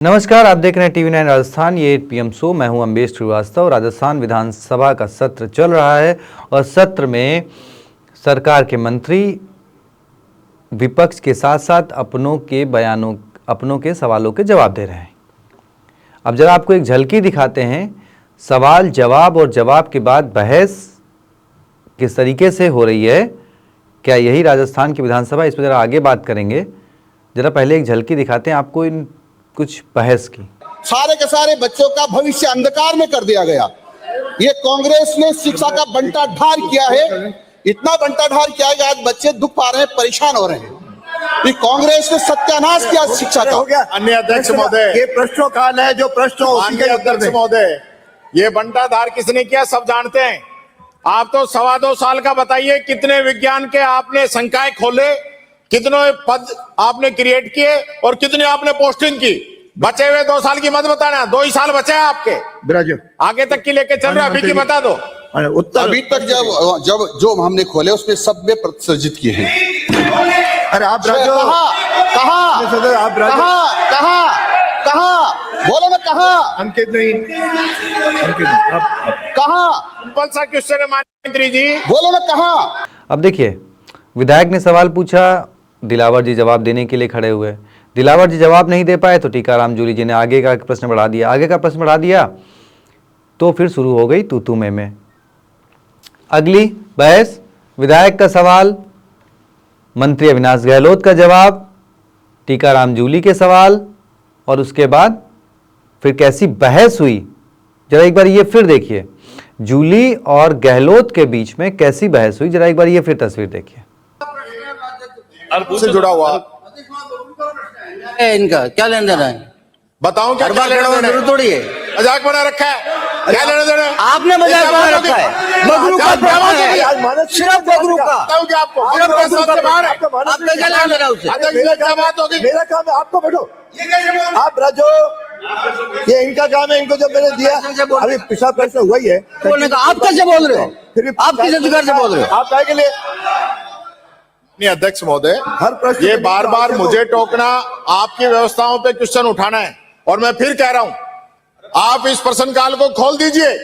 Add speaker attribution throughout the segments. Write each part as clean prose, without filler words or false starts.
Speaker 1: नमस्कार, आप देख रहे हैं टीवी 9 राजस्थान। ये 8 PM शो। मैं हूं अम्बेश श्रीवास्तव। राजस्थान विधानसभा का सत्र चल रहा है और सत्र में सरकार के मंत्री विपक्ष के साथ साथ अपनों के सवालों के जवाब दे रहे हैं। अब जरा आपको एक झलकी दिखाते हैं। सवाल जवाब और जवाब के बाद बहस किस तरीके से हो रही है, क्या यही राजस्थान की विधानसभा, इस पर जरा आगे बात करेंगे। जरा पहले एक झलकी दिखाते हैं आपको इन कुछ बहस की।
Speaker 2: सारे के सारे बच्चों का भविष्य अंधकार में कर दिया गया। ये कांग्रेस ने शिक्षा का बंटाढार किया है, इतना बंटाढार किया है कि आज बच्चे दुख पा रहे हैं, परेशान हो रहे हैं। ये कांग्रेस ने सत्यानाश किया शिक्षा का।
Speaker 3: हो गया। अन्य अध्यक्ष महोदय, ये प्रश्नोकाल है, जो प्रश्न अध्यक्ष महोदय, ये बंटाधार किसने किया सब जानते हैं। आप तो 2.25 साल का बताइए, कितने विज्ञान के आपने संकाय खोले, कितने पद आपने क्रिएट किए और कितने आपने पोस्टिंग की। बचे हुए 2 साल की मत बताना, 2 ही साल बचे हैं आपके, आगे तक की लेके चल रहे, अभी की बता दो।
Speaker 2: उत्तर अभी तक जब जो हमने खोले उसमें सब में प्रतिसर्जित किए हैं।
Speaker 3: अरे आप
Speaker 2: कहा बोलो ना, कहा
Speaker 3: अंकित नहीं,
Speaker 2: कहा
Speaker 3: क्वेश्चन है मंत्री जी,
Speaker 2: बोलो ना, कहा।
Speaker 1: अब देखिए, विधायक ने सवाल पूछा, दिलावर जी जवाब देने के लिए खड़े हुए। दिलावर जी जवाब नहीं दे पाए तो टीकाराम जूली जी ने आगे का प्रश्न बढ़ा दिया तो फिर शुरू हो गई तू मैं। अगली बहस, विधायक का सवाल, मंत्री अविनाश गहलोत का जवाब, टीकाराम जूली के सवाल, और उसके बाद फिर कैसी बहस हुई। जरा एक बार ये फिर देखिए, जूली और गहलोत के बीच में कैसी बहस हुई। जरा एक बार ये फिर तस्वीर देखिए।
Speaker 3: से जुड़ा हुआ
Speaker 4: इनका क्या लेन देना है,
Speaker 3: बताऊं क्या लेना देना
Speaker 4: थोड़ी है।
Speaker 3: मजाक बना रखा है, क्या लेना देना है?
Speaker 4: आपने मजाक बना रखा है, बगरू का है, सिर्फ बगरू का।
Speaker 3: बताऊं क्या आपको,
Speaker 4: आपका क्या लेना देना उससे?
Speaker 3: बात होगी।
Speaker 5: मेरा काम है, आपको बैठो, आप राजो, ये इनका काम है। इनको जब मैंने दिया, अभी पिछला प्रश्न हुआ ही है,
Speaker 4: बोलने का आप कैसे बोल रहे हो,
Speaker 5: फिर भी
Speaker 4: आप किस अधिकार से बोल रहे हो?
Speaker 5: आप काय के लिए
Speaker 3: अध्यक्ष महोदय,
Speaker 5: हर प्रश्न
Speaker 3: ये बार बार मुझे टोकना, आपकी व्यवस्थाओं पे क्वेश्चन उठाना है। और मैं फिर कह रहा हूं, आप इस प्रश्नकाल को खोल दीजिए,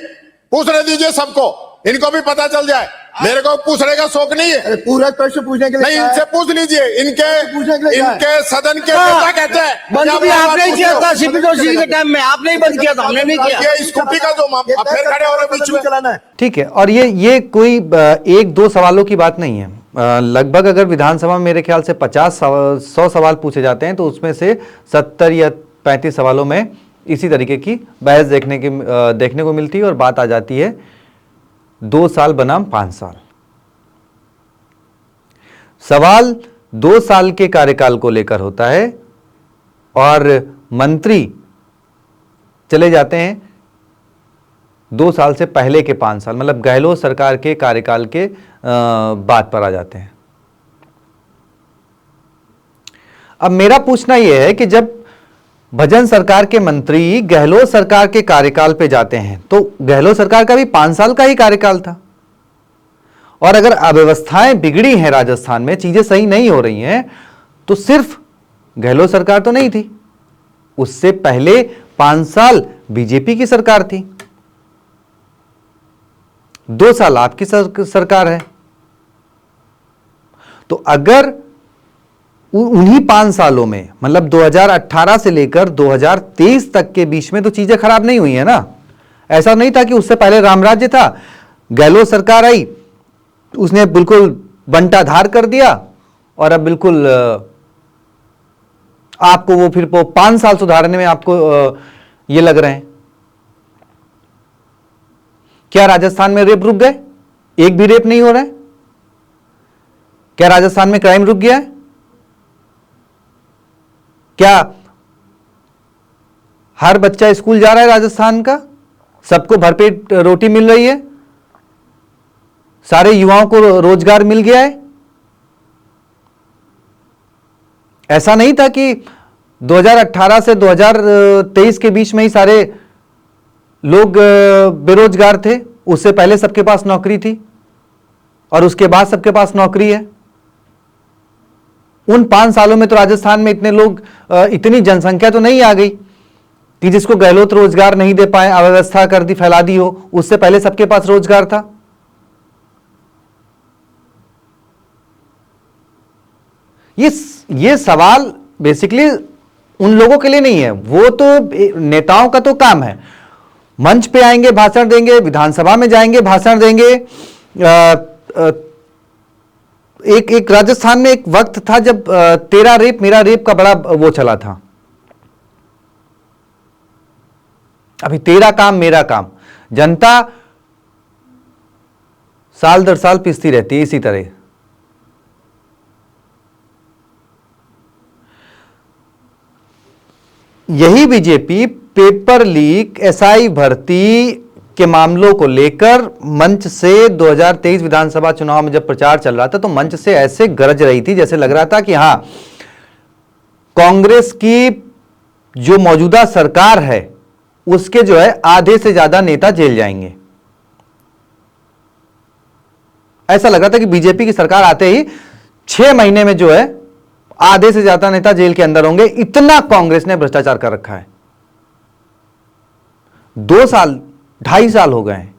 Speaker 3: पूछने दीजिए सबको, इनको भी पता चल जाए। मेरे को पूछने का शौक नहीं है।
Speaker 5: अरे पूरा प्रश्न पूछने के लिए
Speaker 3: नहीं, इनसे पूछ लीजिए, इनके सदन के नेता कहते हैं।
Speaker 4: बंद भी आपने ही किया था सीपी जोशी के टाइम में, आपने ही बंद किया था, हमने नहीं किया।
Speaker 3: ये स्कूटी का जो फिर खड़े हो रहे बीच में
Speaker 5: चलाना है।
Speaker 1: ठीक है, और ये कोई 1-2 सवालों की बात नहीं है। लगभग अगर विधानसभा में मेरे ख्याल से 100 सवाल पूछे जाते हैं तो उसमें से 70 या 35 सवालों में इसी तरीके की बहस देखने को मिलती है और बात आ जाती है 2 साल बनाम 5 साल। सवाल 2 साल के कार्यकाल को लेकर होता है और मंत्री चले जाते हैं 2 साल से पहले के 5 साल, मतलब गहलोत सरकार के कार्यकाल के बात पर आ जाते हैं। अब मेरा पूछना यह है कि जब भजन सरकार के मंत्री गहलोत सरकार के कार्यकाल पे जाते हैं तो गहलोत सरकार का भी 5 साल का ही कार्यकाल था, और अगर अव्यवस्थाएं बिगड़ी हैं राजस्थान में, चीजें सही नहीं हो रही हैं, तो सिर्फ गहलोत सरकार तो नहीं थी, उससे पहले 5 साल बीजेपी की सरकार थी, 2 साल आपकी सरकार है। तो अगर उन्हीं 5 सालों में, मतलब 2018 से लेकर 2023 तक के बीच में तो चीजें खराब नहीं हुई है ना। ऐसा नहीं था कि उससे पहले रामराज्य था, गहलोत सरकार आई, उसने बिल्कुल बंटाधार कर दिया और अब बिल्कुल आपको वो फिर 5 साल सुधारने में आपको ये लग रहे हैं। क्या राजस्थान में रेप रुक गए? एक भी रेप नहीं हो रहा है। क्या राजस्थान में क्राइम रुक गया है? क्या हर बच्चा स्कूल जा रहा है राजस्थान का? सबको भरपेट रोटी मिल रही है? सारे युवाओं को रोजगार मिल गया है? ऐसा नहीं था कि 2018 से 2023 के बीच में ही सारे लोग बेरोजगार थे, उससे पहले सबके पास नौकरी थी और उसके बाद सबके पास नौकरी है। उन 5 सालों में तो राजस्थान में इतने लोग, इतनी जनसंख्या तो नहीं आ गई कि जिसको गहलोत रोजगार नहीं दे पाए, अव्यवस्था कर दी, फैला दी हो, उससे पहले सबके पास रोजगार था। ये सवाल बेसिकली उन लोगों के लिए नहीं है, वो तो नेताओं का तो काम है, मंच पे आएंगे, भाषण देंगे, विधानसभा में जाएंगे, भाषण देंगे। एक राजस्थान में एक वक्त था जब तेरा रेप मेरा रेप का बड़ा वो चला था। अभी तेरा काम मेरा काम, जनता साल दर साल पिसती रहती है इसी तरह। यही बीजेपी पेपर लीक, एसआई भर्ती के मामलों को लेकर मंच से 2023 विधानसभा चुनाव में जब प्रचार चल रहा था तो मंच से ऐसे गरज रही थी जैसे लग रहा था कि हां, कांग्रेस की जो मौजूदा सरकार है उसके जो है आधे से ज्यादा नेता जेल जाएंगे। ऐसा लग रहा था कि बीजेपी की सरकार आते ही 6 महीने में जो है आधे से ज्यादा नेता जेल के अंदर होंगे, इतना कांग्रेस ने भ्रष्टाचार कर रखा है। 2 साल 2.5 साल हो गए हैं।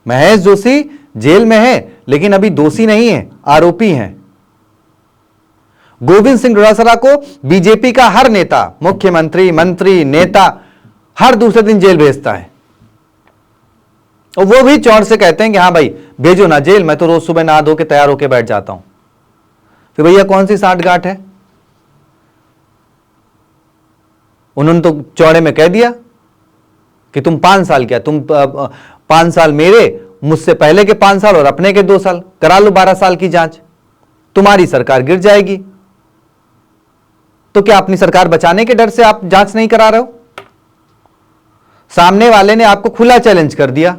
Speaker 1: महेश जोशी जेल में है लेकिन अभी दोषी नहीं है, आरोपी हैं। गोविंद सिंह डोटासरा को बीजेपी का हर नेता, मुख्यमंत्री, मंत्री, नेता हर दूसरे दिन जेल भेजता है और वो भी चौड़ से कहते हैं कि हां भाई भेजो ना जेल, मैं तो रोज सुबह नहा धो के तैयार होके बैठ जाता हूं। फिर भैया कौन सी साठगांठ है? उन्होंने तो चौड़े में कह दिया कि तुम 5 साल क्या, तुम 5 साल मेरे, मुझसे पहले के 5 साल और अपने के 2 साल, करा लो 12 साल की जांच, तुम्हारी सरकार गिर जाएगी। तो क्या अपनी सरकार बचाने के डर से आप जांच नहीं करा रहे हो? सामने वाले ने आपको खुला चैलेंज कर दिया।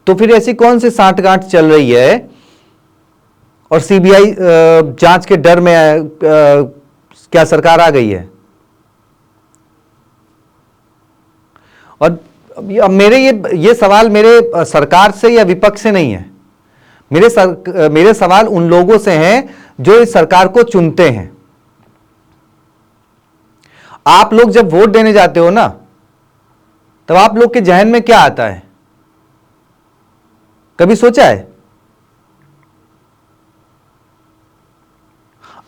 Speaker 1: तो फिर ऐसी कौन सी साठगांठ चल रही है और सीबीआई जांच के डर में क्या सरकार आ गई है? और अब मेरे ये सवाल मेरे सरकार से या विपक्ष से नहीं है, मेरे सवाल उन लोगों से हैं जो इस सरकार को चुनते हैं। आप लोग जब वोट देने जाते हो ना, तब आप लोग के जहन में क्या आता है? कभी सोचा है?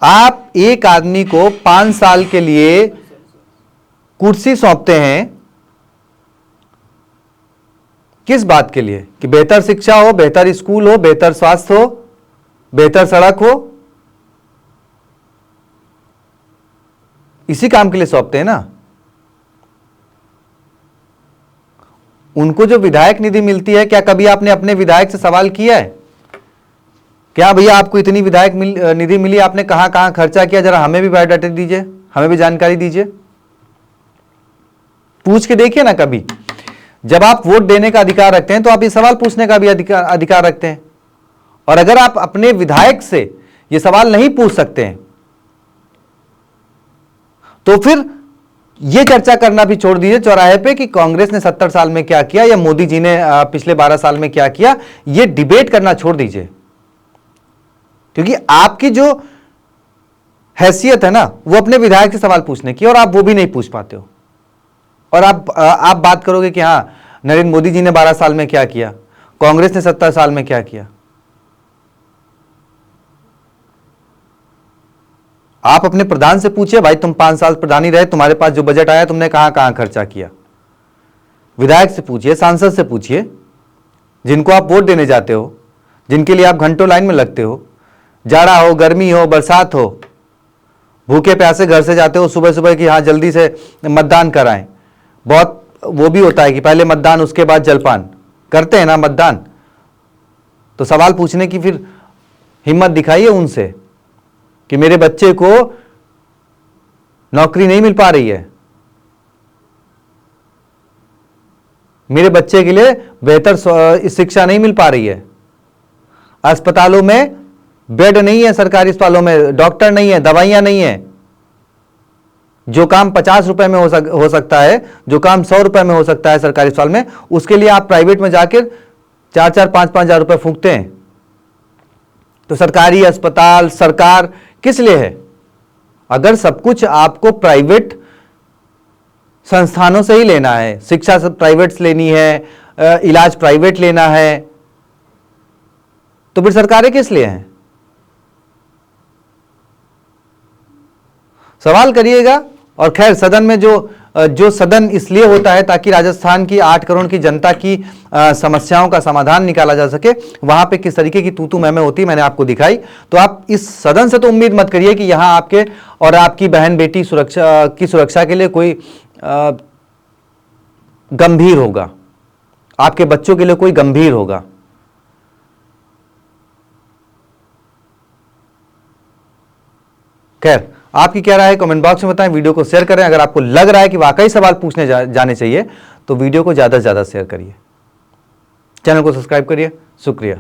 Speaker 1: आप एक आदमी को 5 साल के लिए कुर्सी सौंपते हैं, किस बात के लिए? कि बेहतर शिक्षा हो, बेहतर स्कूल हो, बेहतर स्वास्थ्य हो, बेहतर सड़क हो, इसी काम के लिए सौंपते हैं ना। उनको जो विधायक निधि मिलती है, क्या कभी आपने अपने विधायक से सवाल किया है? क्या भैया आपको इतनी विधायक निधि मिली, आपने कहां कहां खर्चा किया, जरा हमें भी बायोडाटा दीजिए, हमें भी जानकारी दीजिए। पूछ के देखिए ना कभी। जब आप वोट देने का अधिकार रखते हैं तो आप ये सवाल पूछने का भी अधिकार रखते हैं। और अगर आप अपने विधायक से ये सवाल नहीं पूछ सकते हैं तो फिर ये चर्चा करना भी छोड़ दीजिए चौराहे पे कि कांग्रेस ने 70 साल में क्या किया या मोदी जी ने पिछले 12 साल में क्या किया। ये डिबेट करना छोड़ दीजिए, क्योंकि आपकी जो हैसियत है ना वो अपने विधायक से सवाल पूछने की, और आप वो भी नहीं पूछ पाते हो। और आप बात करोगे कि हां नरेंद्र मोदी जी ने 12 साल में क्या किया, कांग्रेस ने 70 साल में क्या किया। आप अपने प्रधान से पूछिए, भाई तुम 5 साल प्रधानी रहे, तुम्हारे पास जो बजट आया तुमने कहां कहां खर्चा किया। विधायक से पूछिए, सांसद से पूछिए, जिनको आप वोट देने जाते हो, जिनके लिए आप घंटों लाइन में लगते हो, जाड़ा हो, गर्मी हो, बरसात हो, भूखे प्यासे घर से जाते हो सुबह सुबह कि हाँ जल्दी से मतदान कराएं। बहुत वो भी होता है कि पहले मतदान उसके बाद जलपान करते हैं ना मतदान। तो सवाल पूछने की फिर हिम्मत दिखाइए उनसे कि मेरे बच्चे को नौकरी नहीं मिल पा रही है, मेरे बच्चे के लिए बेहतर शिक्षा नहीं मिल पा रही है, अस्पतालों में बेड नहीं है, सरकारी अस्पतालों में डॉक्टर नहीं है, दवाइयां नहीं है। जो काम 50 रुपए में हो सकता है, जो काम 100 रुपए में हो सकता है सरकारी अस्पताल में, उसके लिए आप प्राइवेट में जाकर 4-4, 5-5 हजार रुपए फूंकते हैं। तो सरकारी अस्पताल, सरकार किस लिए है? अगर सब कुछ आपको प्राइवेट संस्थानों से ही लेना है, शिक्षा सब प्राइवेट से लेनी है, इलाज प्राइवेट लेना है, तो फिर सरकारें किस लिए हैं? सवाल करिएगा। और खैर, सदन में जो सदन इसलिए होता है ताकि राजस्थान की 8 करोड़ की जनता की समस्याओं का समाधान निकाला जा सके। वहां पे किस तरीके की तू मैं होती है मैंने आपको दिखाई। तो आप इस सदन से तो उम्मीद मत करिए कि यहां आपके और आपकी बहन बेटी सुरक्षा के लिए कोई गंभीर होगा, आपके बच्चों के लिए कोई गंभीर होगा। खैर, आपकी क्या राय है कमेंट बॉक्स में बताएं, वीडियो को शेयर करें। अगर आपको लग रहा है कि वाकई सवाल पूछने जाने चाहिए तो वीडियो को ज्यादा से ज्यादा शेयर करिए, चैनल को सब्सक्राइब करिए। शुक्रिया।